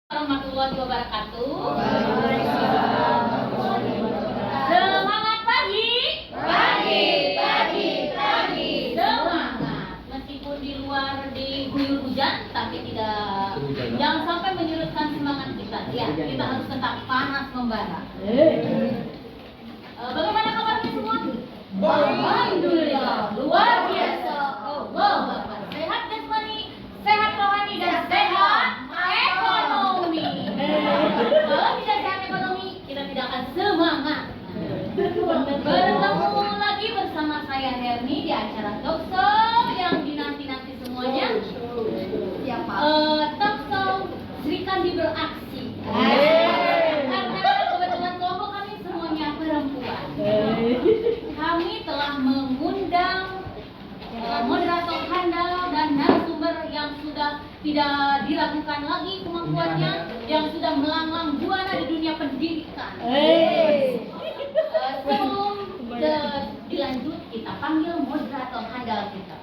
Warahmatullahi wabarakatuh. Waalaikumsalam. Semangat pagi. Pagi. Semangat. Meskipun di luar diguyur hujan, tapi jangan sampai menyurutkan semangat kita. Ya, kita harus tetap panas membara. Bagaimana kabarnya semua? Alhamdulillah, luar biasa. Allah Akbar. Sehat jasmani, sehat rohani, dan sehat ekonomi. Kalau tidak sehat ekonomi, kita tidak akan semangat. Bertemu lagi bersama saya Herni di acara Talkshow yang dinanti-nanti semuanya. Siapa? Talkshow Sri Kandi beraksi. Karena kebetulan kelompok kami semuanya perempuan. Kami telah mengundang moderator handal dan narasumber yang sudah tidak diragukan lagi kemampuannya, yang sudah melanglang buana di dunia pendidikan. Sebelum dilanjut, kita panggil moderator handal kita.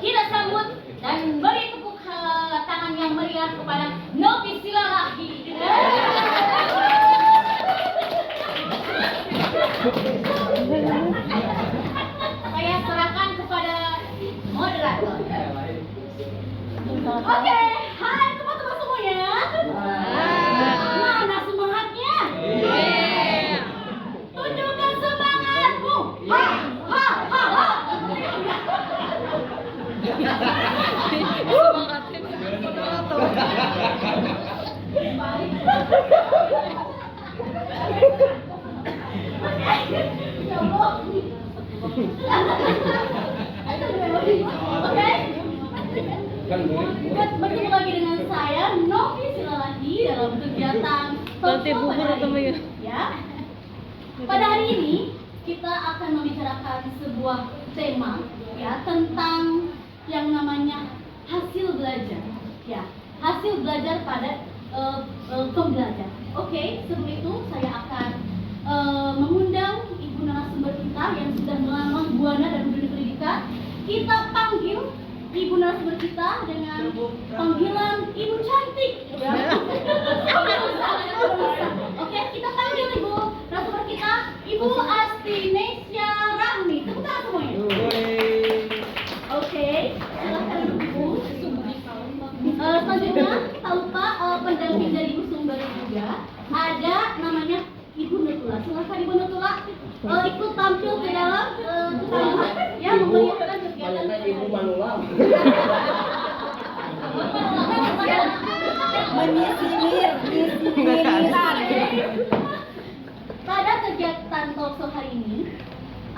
Kita sambut dan beri tepuk tangan yang meriah kepada Novi Silalahi. Saya serahkan kepada moderator. Oke, hai teman-teman semuanya. Mana semangatnya? Tunjukkan semangatmu. Ha. Oke. Bertemu lagi dengan saya Novi Silalahi dalam kegiatan ya. Pada hari ini kita akan membicarakan sebuah tema ya tentang yang namanya hasil belajar ya, hasil belajar pada pembelajar. Oke, sebelum itu saya akan mengundang ibu narasumber kita yang sudah melanglang buana dalam dunia pendidikan. Kita panggil ibu narasumber kita dengan panggilan ibu cantik. Oke, kita panggil ibu narasumber kita, Ibu Astinesia Rahmi. Tepuk tangan semuanya. Oke, silakan ibu. Selanjutnya, tak lupa pendamping dari ibu sumber juga ada namanya Ibu Nutula. Silakan Ibu Nutula ikut tampil ke dalam ya, memeriahkan kegiatan Ibu Manulang. Pada kegiatan talkshow hari ini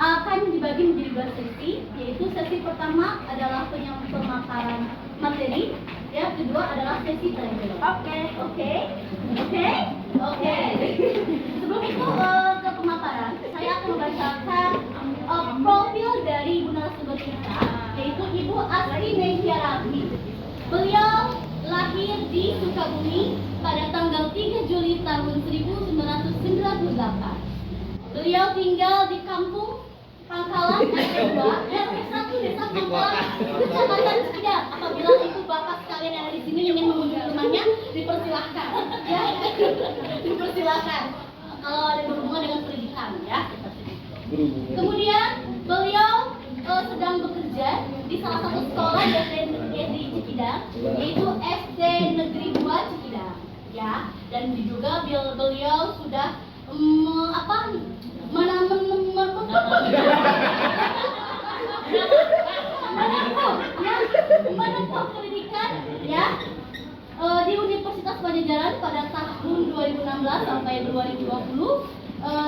akan dibagi menjadi dua sesi, yaitu sesi pertama adalah pemaparan materi, ya, kedua adalah sesi tanya jawab. Oke. Sebelum itu ke pemaparan, saya akan membacakan profil dari ibu narasumber kita, yaitu Ibu Astinesia Rahmi. Beliau lahir di Sukabumi pada tanggal 3 Juli tahun 1998. Beliau tinggal di kampung Pangkalan RT 2, RT 1 Desa Pangkalan, Kecamatan Cikidang. Apabila ibu bapak sekalian yang ada di sini ingin mengunjungi rumahnya, dipersilahkan. Ya, dipersilahkan. Kalau ada berhubungan dengan pendidikan, ya. Kemudian beliau sedang bekerja di salah satu sekolah di Cikidang, yaitu SD Negeri 2 Cikidang, ya. Dan juga beliau sudah menempuh pendidikan ya di Universitas Pajajaran pada tahun 2016 sampai 2020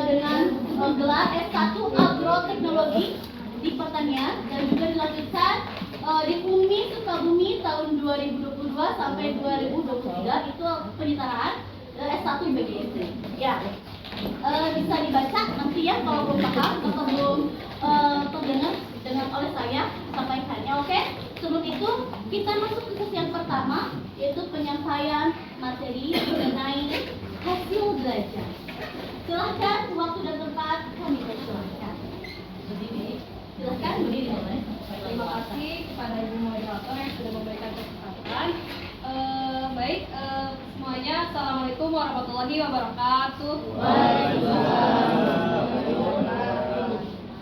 dengan gelar S1 Agroteknologi di Pertanian, dan juga dilanjutkan di UMI Sukabumi tahun 2022 sampai 2023 itu penyetaraan S1 BGSD ya. Bisa dibaca nanti ya kalau belum paham atau belum terdengar dengan oleh saya sampaikannya. Oke, sebelum itu kita masuk ke sesi yang pertama, yaitu penyampaian materi mengenai hasil belajar. Silahkan waktu dan tempat kami persilahkan. Silahkan berdiri boleh. Terima kasih kepada ibu moderator yang sudah memberikan kesempatan. Baik, semua warahmatullahi wabarakatuh.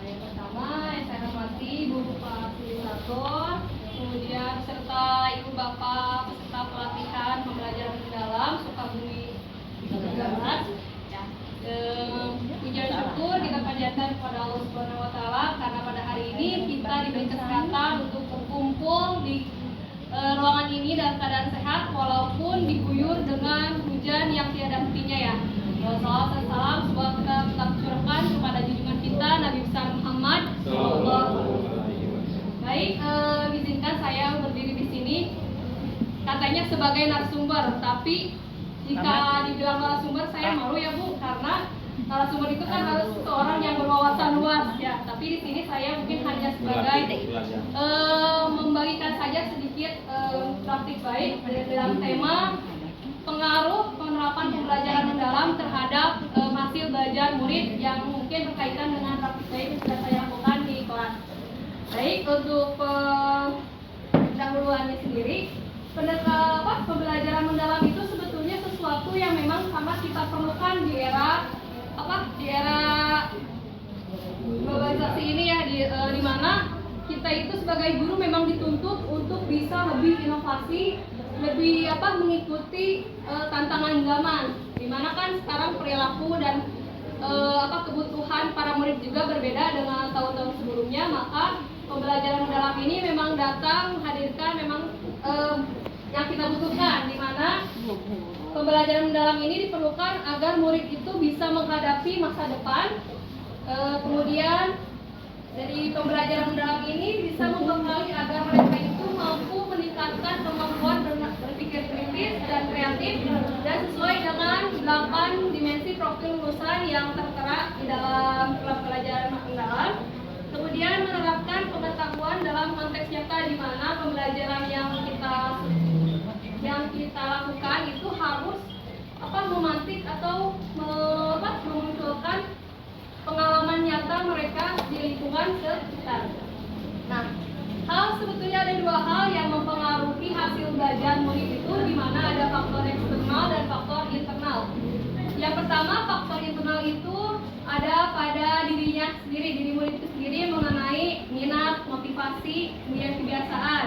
Yang pertama, yang saya hormati Ibu Fasilitator, kemudian beserta Ibu Bapak peserta pelatihan pembelajaran mendalam Sukabumi 13. Ya. Pujian syukur kita panjatkan kepada Allah Subhanahu wa taala karena pada hari ini kita diberi kesempatan untuk berkumpul di ruangan ini dalam keadaan sehat walaupun diguyur dengan hujan yang tiada hentinya ya. Salawat dan salam semoga kita tetap curahkan kepada junjungan kita Nabi besar Muhammad sallallahu alaihi wasallam. Baik, izinkan saya berdiri di sini katanya sebagai narasumber, tapi jika dibilang narasumber saya malu ya Bu, karena narasumber itu kan harus seorang yang berwawasan luas ya. Tapi di sini saya mungkin hanya sebagai membagikan saja sedikit praktik baik dalam tema pengaruh penerapan pembelajaran mendalam terhadap hasil belajar murid yang mungkin berkaitan dengan praktik baik yang sudah saya lakukan di kelas. Baik, untuk pendahuluannya sendiri, pembelajaran mendalam itu sebetulnya sesuatu yang memang sangat kita perlukan di era globalisasi ini ya, di mana kita itu sebagai guru memang dituntut untuk bisa lebih inovasi, lebih mengikuti tantangan zaman. Di mana kan sekarang perilaku dan kebutuhan para murid juga berbeda dengan tahun-tahun sebelumnya, maka pembelajaran mendalam ini memang datang menghadirkan memang yang kita butuhkan, di mana pembelajaran mendalam ini diperlukan agar murid itu bisa menghadapi masa depan. Kemudian dari pembelajaran mendalam ini bisa membekali agar mereka itu mampu meningkatkan kemampuan berpikir kritis dan kreatif dan sesuai dengan 8 dimensi profil lulusan yang tertera di dalam pelajaran mendalam. Kemudian menerapkan pengetahuan dalam konteks nyata, di mana pembelajaran yang kita lakukan itu harus memantik atau memunculkan pengalaman nyata mereka di lingkungan sekitar. Nah, sebetulnya ada 2 hal yang mempengaruhi hasil belajar murid itu, di mana ada faktor eksternal dan faktor internal. Yang pertama, faktor internal itu ada pada dirinya sendiri, diri murid itu sendiri mengenai minat, motivasi, kemudian kebiasaan.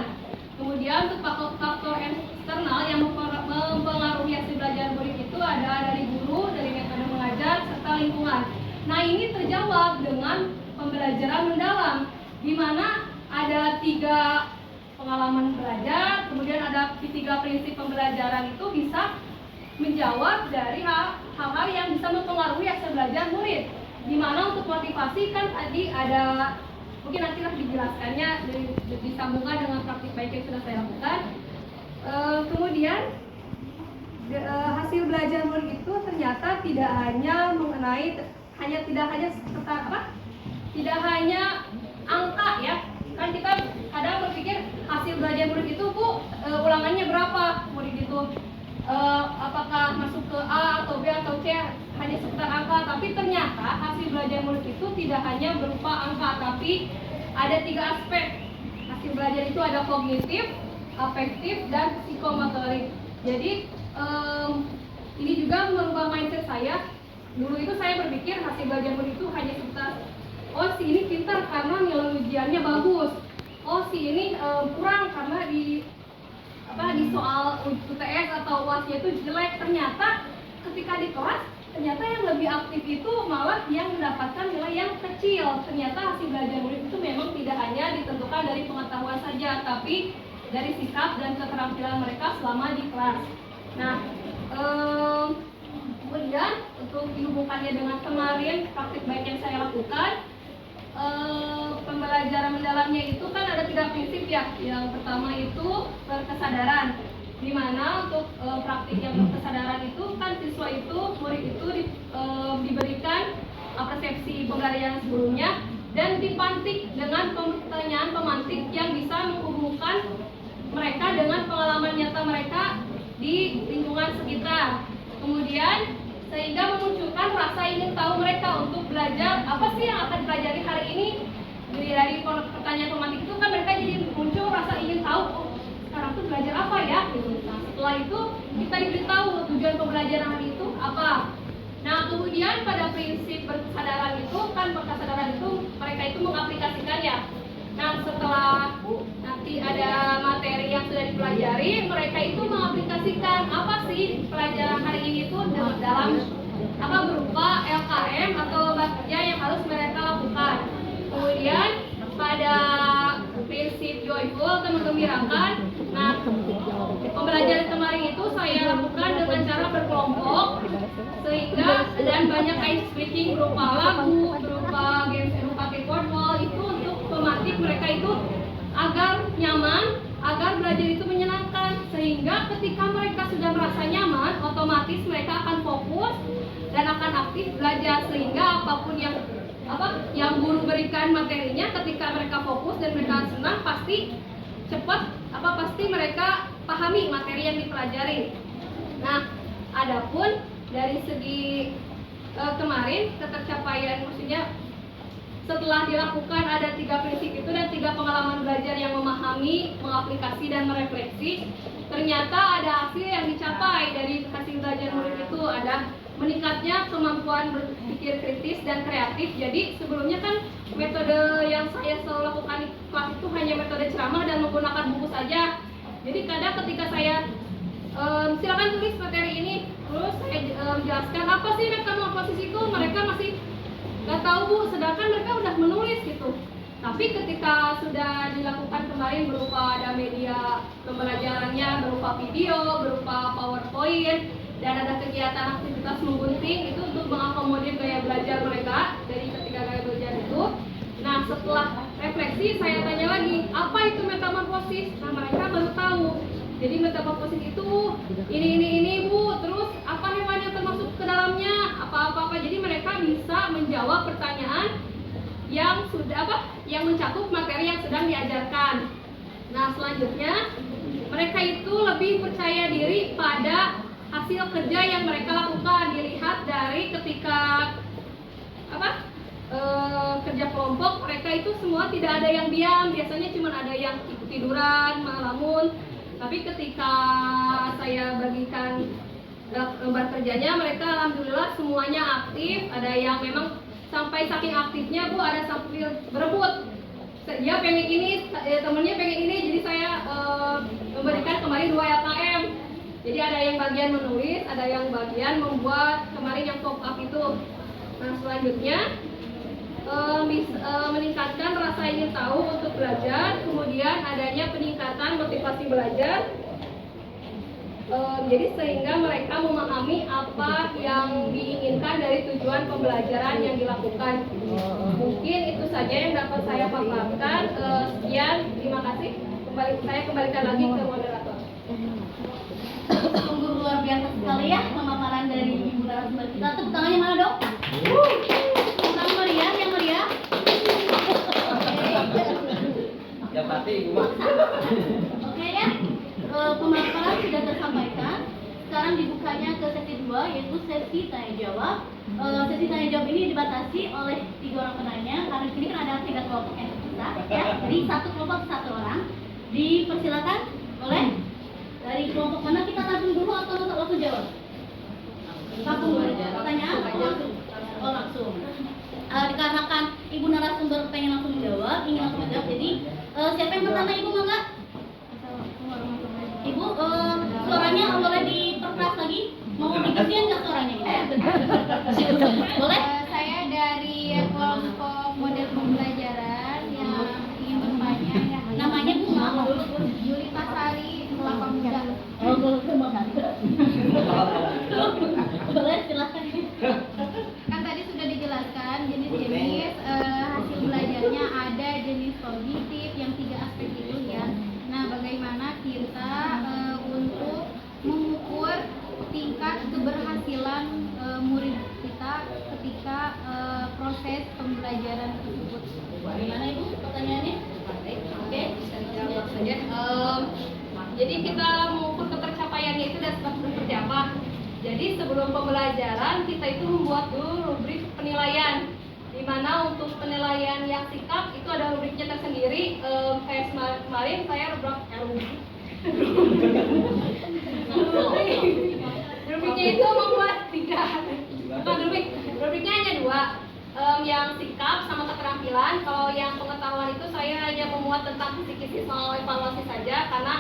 Kemudian untuk faktor eksternal yang mempengaruhi hasil belajar murid itu ada dari guru, dari metode mengajar, serta lingkungan. Nah, ini terjawab dengan pembelajaran mendalam, di mana ada 3 pengalaman belajar, kemudian ada 3 prinsip pembelajaran itu bisa menjawab dari hal-hal yang bisa mempengaruhi hasil belajar murid. Di mana untuk motivasi kan tadi ada, mungkin nantilah dijelaskannya disambungkan dengan praktik baik yang sudah saya lakukan. Kemudian hasil belajar murid itu ternyata tidak hanya tidak hanya angka ya. Kan kita kadang berpikir hasil belajar murid itu ulangannya berapa murid itu, apakah masuk ke A atau B atau C, hanya sekitar angka. Tapi ternyata hasil belajar murid itu tidak hanya berupa angka, tapi ada 3 aspek. Hasil belajar itu ada kognitif, afektif, dan psikomotorik. Jadi ini juga merubah mindset saya. Dulu itu saya berpikir hasil belajar murid itu hanya sekitar, oh si ini pintar karena nilai ujiannya bagus, oh si ini kurang karena di soal UTS atau UASnya itu jelek. Ternyata ketika di kelas, ternyata yang lebih aktif itu malah yang mendapatkan nilai yang kecil. Ternyata hasil belajar murid itu memang tidak hanya ditentukan dari pengetahuan saja, tapi dari sikap dan keterampilan mereka selama di kelas. Nah, kemudian untuk dihubungkannya dengan kemarin praktik baik yang saya lakukan, pembelajaran mendalamnya itu kan ada 3 prinsip ya. Yang pertama itu berkesadaran, di mana untuk praktik yang berkesadaran itu kan siswa itu, murid itu diberikan persepsi penggalian sebelumnya dan dipantik dengan pertanyaan pemantik yang bisa menghubungkan mereka dengan pengalaman nyata mereka di lingkungan sekitar. Kemudian sehingga memunculkan rasa ingin tahu mereka untuk belajar apa sih yang akan dipelajari hari ini. Dari pertanyaan pemantik itu kan mereka jadi muncul rasa ingin tahu, oh sekarang tuh belajar apa ya gitu. Nah, setelah itu kita diberitahu tujuan pembelajaran hari itu apa. Nah, kemudian pada prinsip berkesadaran itu kan berkesadaran itu mereka itu mengaplikasikan ya. Nah, setelah nanti ada materi yang sudah dipelajari, mereka itu mengaplikasikan apa sih pelajaran hari ini itu dalam apa berupa LKM atau kerja yang harus mereka lakukan. Kemudian pada prinsip joyful atau menggembirakan, nah pembelajaran kemarin itu saya lakukan dengan cara berkelompok sehingga dan banyak ice breaking berupa lagu, berupa game, berupa keyboard wall itu untuk memantik mereka itu agar nyaman, agar belajar itu menyenangkan sehingga ketika mereka sudah merasa nyaman, otomatis mereka akan fokus dan akan aktif belajar sehingga apapun yang guru berikan materinya ketika mereka fokus dan mereka senang pasti cepat pasti mereka pahami materi yang dipelajari. Nah, adapun dari segi kemarin ketercapaian maksudnya setelah dilakukan ada 3 prinsip itu dan 3 pengalaman belajar yang memahami, mengaplikasi dan merefleksi, ternyata ada hasil yang dicapai dari hasil belajar murid itu ada meningkatnya kemampuan berpikir kritis dan kreatif. Jadi sebelumnya kan metode yang saya selalu lakukan di kelas itu hanya metode ceramah dan menggunakan buku saja. Jadi kadang ketika saya silakan tulis materi ini, terus saya jelaskan apa sih metamorfosis itu, mereka masih nggak tahu Bu, sedangkan mereka udah menulis gitu. Tapi ketika sudah dilakukan kemarin berupa ada media pembelajarannya, berupa video, berupa PowerPoint, dan ada kegiatan aktivitas menggunting itu untuk mengakomodir gaya belajar mereka dari ketiga gaya belajar itu. Nah, setelah refleksi saya tanya lagi, apa itu metamorfosis? Nah, mereka baru tahu. Jadi metamorfosis itu ini Bu, terus apa hewan yang termasuk ke dalamnya? Apa-apa. Jadi mereka bisa menjawab pertanyaan yang sudah yang mencakup materi yang sedang diajarkan. Nah, selanjutnya mereka itu lebih percaya diri pada hasil kerja yang mereka lakukan, dilihat dari ketika kerja kelompok mereka itu semua tidak ada yang diam, biasanya cuma ada yang tiduran, malamun. Tapi ketika saya bagikan lembar kerjanya, mereka alhamdulillah semuanya aktif. Ada yang memang sampai saking aktifnya Bu, ada sampai berebut. Dia pengen ini, temennya pengen ini, jadi saya memberikan kemarin 2 LKM. Jadi ada yang bagian menulis, ada yang bagian membuat kemarin yang pop up itu. Nah, selanjutnya meningkatkan rasa ingin tahu untuk belajar, kemudian adanya peningkatan motivasi belajar. Jadi sehingga mereka memahami apa yang diinginkan dari tujuan pembelajaran yang dilakukan. Mungkin itu saja yang dapat saya paparkan. Sekian, terima kasih. Saya kembalikan lagi ke moderator. Sungguh luar biasa sekali ya pemaparan dari ibu narasumber kita. Tepuk tangannya mana dong? Yang meriah, yang meriah. Yang pasti Ibu Mak. Oke ya, pemaparan sudah tersampaikan. Sekarang dibukanya ke sesi 2 yaitu sesi tanya jawab. Sesi tanya jawab ini dibatasi oleh 3 orang penanya karena di sini kan ada 3 kelompok yang terpisah ya. Jadi satu kelompok 1 orang. Dipersilakan oleh dari kelompok mana, kita tampung dulu atau langsung jawab? Tampung dulu. Pertanyaan langsung. Oh, langsung. Dikarenakan ibu narasumber pengen langsung menjawab, ingin langsung menjawab, jadi siapa yang pertama Ibu Mangga? Ibu, suaranya boleh diperkeras lagi? Mau digedein nggak suaranya? Boleh? Saya dari kelompok model pembelajaran yang ingin bertanya. Namanya Bu Mama. Yulita Sari, Kelapa Muda. Boleh, silakan. Kan tadi sudah dijelaskan jenis-jenis hasil belajarnya, ada jenis kognitif yang 3 aspek itu ya. Nah, bagaimana kita untuk mengukur tingkat keberhasilan murid kita ketika proses pembelajaran tersebut? Gimana Ibu pertanyaannya? Oke, Jawab saja. Jadi kita mengukur ketercapaiannya itu dan seperti apa? Jadi sebelum pembelajaran kita itu membuat dulu rubrik penilaian, di mana untuk penilaian yang sikap itu ada rubriknya tersendiri. Kayak kemarin saya rubriknya itu membuat 3, bukan yang sikap sama keterampilan. Kalau yang pengetahuan itu saya hanya memuat tentang kisi-kisi soal evaluasi saja, karena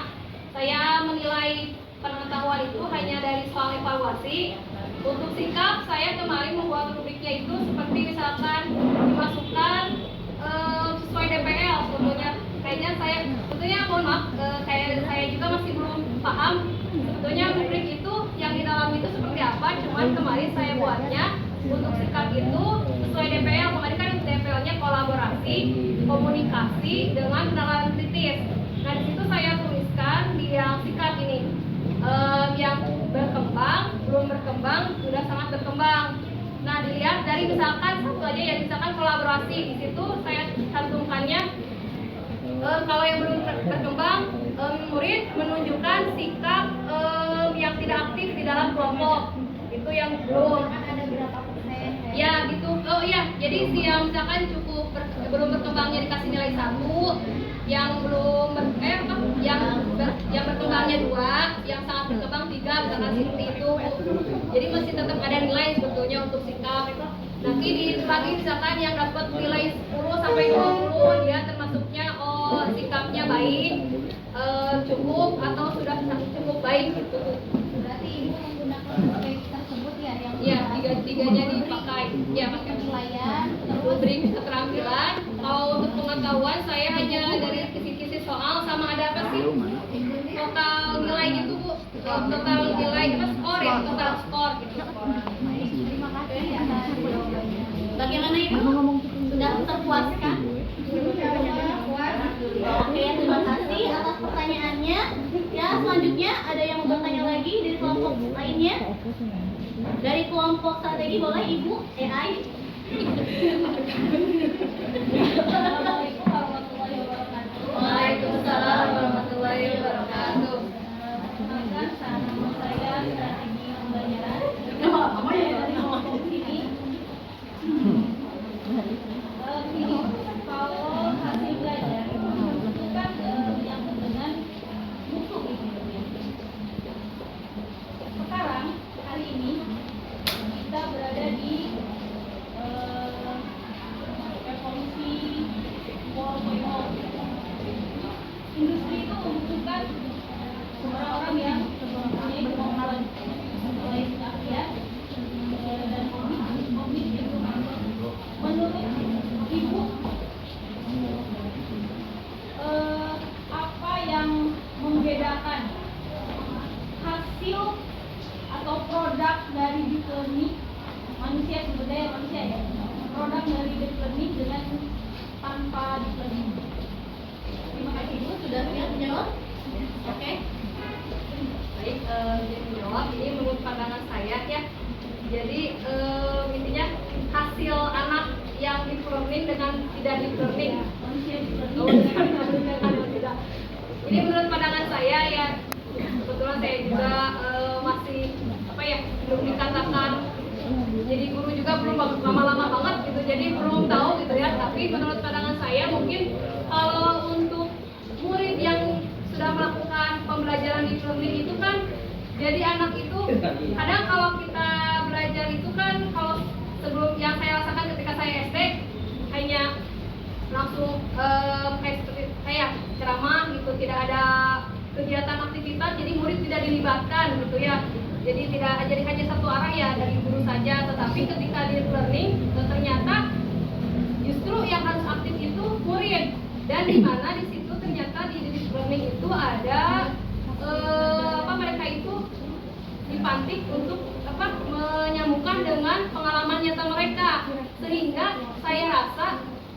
saya menilai pengetahuan itu hanya dari soal evaluasi. Untuk sikap, saya kemarin membuat rubriknya itu seperti misalkan dimasukkan sesuai DPL. Sebetulnya kayaknya sebetulnya mohon maaf, kayak saya juga masih belum paham sebetulnya rubrik itu yang di dalam itu seperti apa. Cuman kemarin saya buatnya untuk sikap itu sesuai DPL. Kemarin kan DPL-nya kolaborasi, komunikasi dengan penalaran kritis. Nah di situ saya tuliskan di yang sikap ini yang berkembang, belum berkembang, sudah sangat berkembang. Nah dilihat dari misalkan satu aja ya, misalkan kolaborasi, di situ saya cantumkannya kalau yang belum berkembang, murid menunjukkan sikap yang tidak aktif di dalam kelompok. Itu yang belum. Ada berapa persen? Ya gitu. Oh iya, jadi yang misalkan belum berkembangnya dikasih nilai 1, yang belum yang berkembangnya 2, yang sangat berkembang 3, misalkan seperti itu. Jadi masih tetap ada nilai sebetulnya untuk sikap. Nanti lagi misalkan yang dapat nilai 10 sampai 20, dia termasuknya sikapnya baik, cukup atau sudah cukup baik gitu. Berarti ibu menggunakan rubrik tersebut ya yang Iya, tiga-tiganya dipakai. Ya, pakai penilaian, terus rubrik keterampilan. Kalau untuk pengetahuan saya hanya dari kisi-kisi soal sama ada apa sih? Total nilai gitu Bu. Total nilai apa skor ya? Total skor gitu. terima kasih ya atas jawabannya. Bagaimana Ibu? Sudah terpuaskan? Oke, terima kasih atas pertanyaannya. Ya, selanjutnya ada yang mau bertanya lagi dari kelompok lainnya? Dari kelompok strategi boleh Ibu? AI? Assalamualaikum warahmatullahi wabarakatuh. Waalaikumsalam warahmatullahi wabarakatuh. Perkenalkan, nama saya Strategi Pembelajaran. Mama ya? Dari kelompok sini. Kalau hasil belajar itu kan menyangkut dengan buku gitu. Sekarang hari ini kita berada di revolusi 4.0. Industri itu membutuhkan orang-orang yang mempunyai kemampuan selain keahlian dan kognitif. Menurut Ibu, apa yang membedakan hasil atau produk dari deep learning manusia, sumber daya manusia ya, produk dari deep learning dengan tanpa deep learning? Terima kasih Ibu sudah siap menjawab. Oke. Baik, jadi menjawab ini menurut pandangan saya ya. Jadi intinya hasil anak yang deep learning dengan tidak deep learning. Manusia deep Oh, learning. tidak. Ini menurut pandangan saya ya. Kebetulan saya juga masih apa ya, belum dikatakan jadi guru juga belum lama-lama banget gitu. Jadi belum tahu gitu ya. Tapi menurut pandangan saya mungkin kalau untuk murid yang sudah melakukan pembelajaran deep learning itu kan, jadi anak itu kadang kalau kita belajar itu kan, kalau sebelum yang saya rasakan ketika saya SD hanya langsung kayak seperti saya ceramah gitu, tidak ada kegiatan aktivitas, jadi murid tidak dilibatkan gitu ya. Jadi tidak jadi hanya satu arah ya dari guru saja. Tetapi ketika deep learning ternyata justru yang harus aktif itu murid, dan di mana di situ ternyata di deep learning itu ada mereka itu dipantik untuk menyambungkan dengan pengalaman nyata mereka, sehingga saya rasa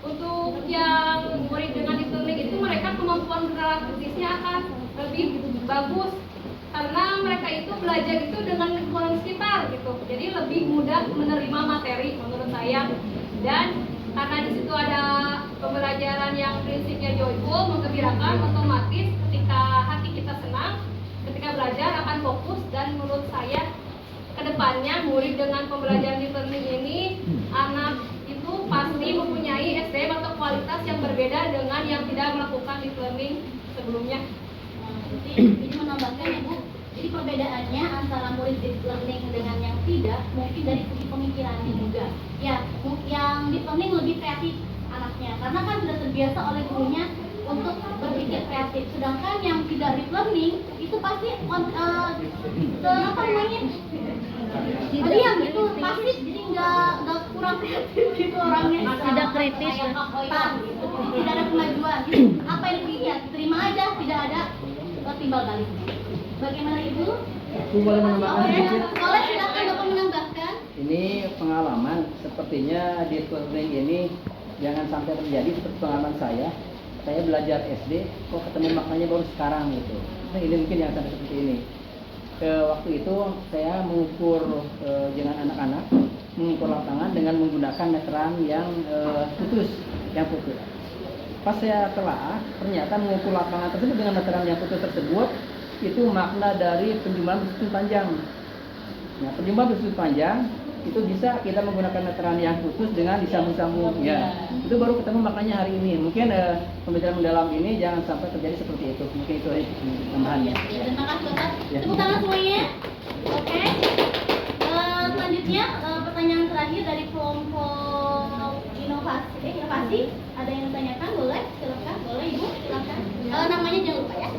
untuk yang murid dengan deep learning itu mereka kemampuan bernalar kritisnya akan lebih bagus karena mereka itu belajar itu dengan lingkungan sekitar gitu, jadi lebih mudah menerima materi menurut saya. Dan karena di situ ada pembelajaran yang prinsipnya joyful, menggembirakan, otomatis ketika hati kita senang ketika belajar akan fokus. Dan menurut saya kedepannya murid dengan pembelajaran deep learning ini anak itu pasti mempunyai SDM atau kualitas yang berbeda dengan yang tidak melakukan deep learning sebelumnya. Jadi ini menambahkan ya Bu, jadi perbedaannya antara murid deep learning dengan yang tidak tidak, mungkin dari segi pemikirannya juga. Ya, yang deep learning lebih kreatif anaknya, karena kan sudah terbiasa oleh gurunya untuk berpikir kreatif. Sedangkan yang tidak deep learning itu pasti apa namanya? Diam gitu, pasif, jadi nggak kurang kreatif gitu orangnya. Tidak kritis ya. Gitu. Tidak ada kemajuan. Gitu. Apa yang dilihat, terima aja, tidak ada timbal balik. Bagaimana Ibu? Aku boleh menambahkan sedikit. Boleh, silakan Bapak menambahkan. Ini pengalaman, sepertinya deep learning ini jangan sampai terjadi seperti pengalaman saya. Saya belajar SD, kok ketemu maknanya baru sekarang gitu. Nah, ini mungkin yang sampai seperti ini. Waktu itu saya mengukur dengan anak-anak, mengukur lapangan dengan menggunakan meteran yang putus. Pas saya telah, ternyata mengukur lapangan tersebut dengan meteran yang putus tersebut itu makna dari penjumlahan bersudut panjang. Nah, penjumlahan bersudut panjang itu bisa kita menggunakan meteran yang putus dengan disambung-sambung. Ya, itu baru ketemu maknanya hari ini. Mungkin pembelajaran mendalam ini jangan sampai terjadi seperti itu. Mungkin itu tambahannya. Ya, terima kasih Bapak. Ya. Tepuk tangan semuanya. Oke. Selanjutnya pertanyaan terakhir dari kelompok inovasi. Ada yang ditanyakan? Boleh? Silakan. Boleh Ibu? Silakan. Namanya jangan lupa ya.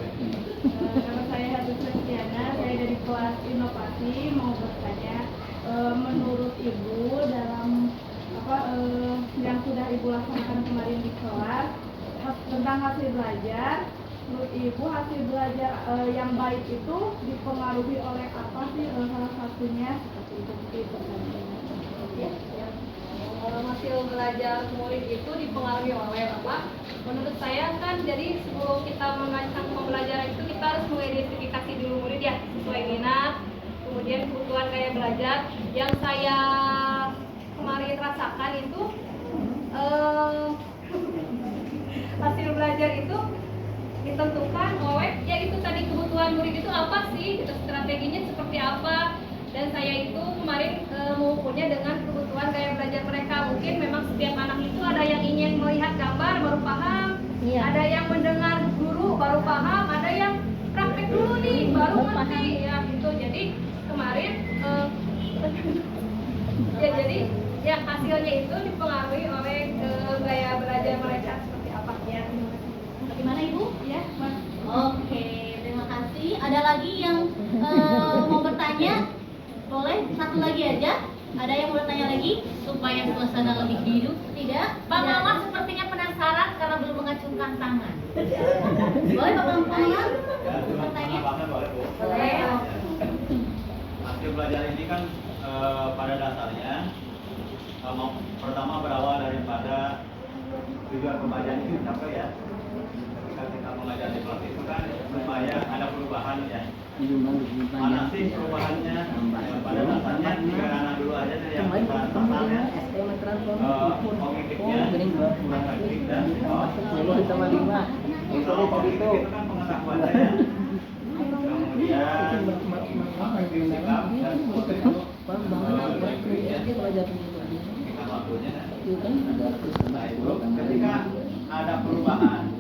Nama saya Hatu Kristiana, saya dari kelas inovasi. Mau bertanya, menurut Ibu dalam yang sudah Ibu laksanakan kemarin di kelas tentang hasil belajar, menurut Ibu hasil belajar yang baik itu dipengaruhi oleh apa sih, salah satunya seperti itu ya. Hasil belajar murid itu dipengaruhi oleh apa? Menurut saya kan, jadi sebelum kita melakukan pembelajaran itu kita harus mengidentifikasi dulu murid ya, sesuai minat, kemudian kebutuhan gaya belajar. Yang saya kemarin rasakan itu hasil belajar itu ditentukan oleh ya itu tadi, kebutuhan murid itu apa sih, gitu, strateginya seperti apa. Dan saya itu kemarin mengukurnya dengan kebutuhan gaya belajar mereka. Mungkin memang setiap anak itu ada yang ingin melihat gambar baru paham, ada yang mendengar guru baru paham, ada yang praktek dulu nih baru ngerti ya gitu. Jadi kemarin ya jadi ya hasilnya itu dipengaruhi oleh gaya belajar mereka seperti apa ya. Bagaimana Ibu? Ya, Mas. Oke, terima kasih. Ada lagi yang mau bertanya? Boleh, satu lagi aja. Ada yang mau bertanya lagi? Supaya suasana lebih hidup. Tidak? Bang Tidak. Mamat sepertinya penasaran karena belum mengacungkan tangan. Boleh Bapak Mamat bertanya? Boleh, Bu. Boleh. Hasil belajar ini kan pada dasarnya pertama berawal daripada tujuan pembelajaran itu dicapai ya. Ketika kita mengajar di kelas itu kan supaya ada perubahan ya. Mana sih perubahannya? Pada dasarnya tiga ranah dulu aja deh yang kita sasarnya. Kognitifnya, praktik dan kognitif itu kan pengetahuannya ya. Kemudian afektif sikap dan tingkah lakunya. Nah itu ketika ada perubahan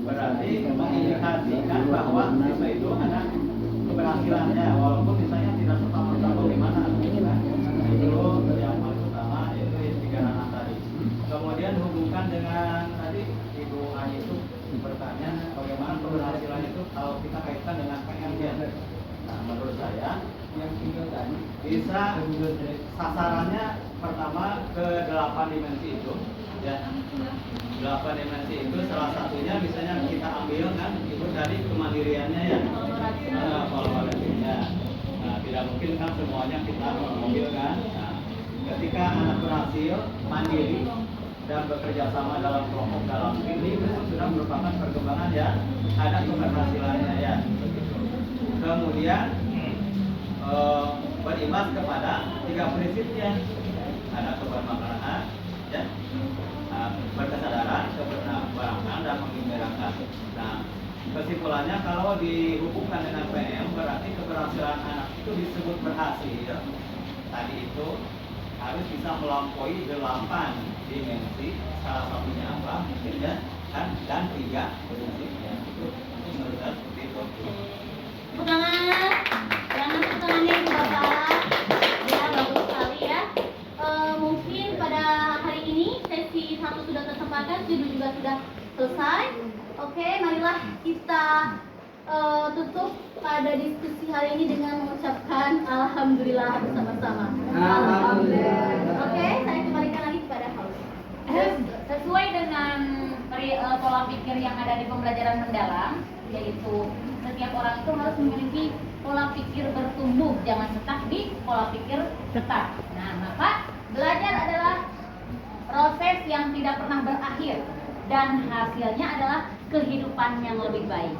berarti mengindikasikan bahwa siswa itu ada keberhasilannya, walaupun misalnya tidak serta-merta bagaimana. Itu yang paling utama, yaitu tiga ranah tadi. Kemudian hubungkan dengan tadi Ibu Ani itu bertanya bagaimana keberhasilan itu kalau kita kaitkan dengan PM-nya. Nah, menurut saya yang tiga tadi bisa sasarannya pertama ke 8 dimensi itu ya. 8 dimensi itu salah satunya misalnya kita ambil kan itu dari kemandiriannya ya, kolaborasinya. Nah, tidak mungkin kan semuanya kita ambil kan. Nah, ketika anak berhasil mandiri dan bekerja sama dalam kelompok dalam tim itu sudah merupakan perkembangan ya, ada keberhasilannya ya. Kemudian berimbas kepada 3 prinsipnya, ada kebermanfaatan ya, berkesadaran, kebermanfaatan dan menggembirakan. Nah, kesimpulannya kalau dihubungkan dengan PM berarti keberhasilan anak itu disebut berhasil. Tadi itu harus bisa melampaui 8 dimensi, salah satunya apa mungkin ya kan, dan 3 prinsipnya itu menurut saya seperti itu. Tepuk tangan. Jangan tepuk tangannya Ibu Bapak. Ya, bagus. juga sudah selesai. Oke, marilah kita tutup pada diskusi hari ini dengan mengucapkan alhamdulillah bersama-sama. Alhamdulillah. Oke, saya kembalikan lagi kepada host. Sesuai dengan pola pikir yang ada di pembelajaran mendalam, yaitu setiap orang itu harus memiliki pola pikir bertumbuh, jangan tetap di pola pikir tetap. Nah, maka belajar adalah proses yang tidak pernah berakhir dan hasilnya adalah kehidupan yang lebih baik.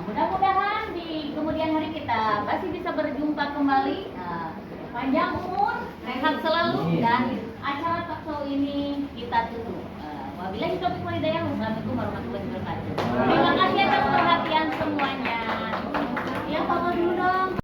Mudah-mudahan di kemudian hari kita masih bisa berjumpa kembali. Panjang umur, sehat selalu, dan acara talk show ini kita tutup. Wabillahi taufiq wal hidayah. Wassalamualaikum warahmatullahi wabarakatuh. Terima kasih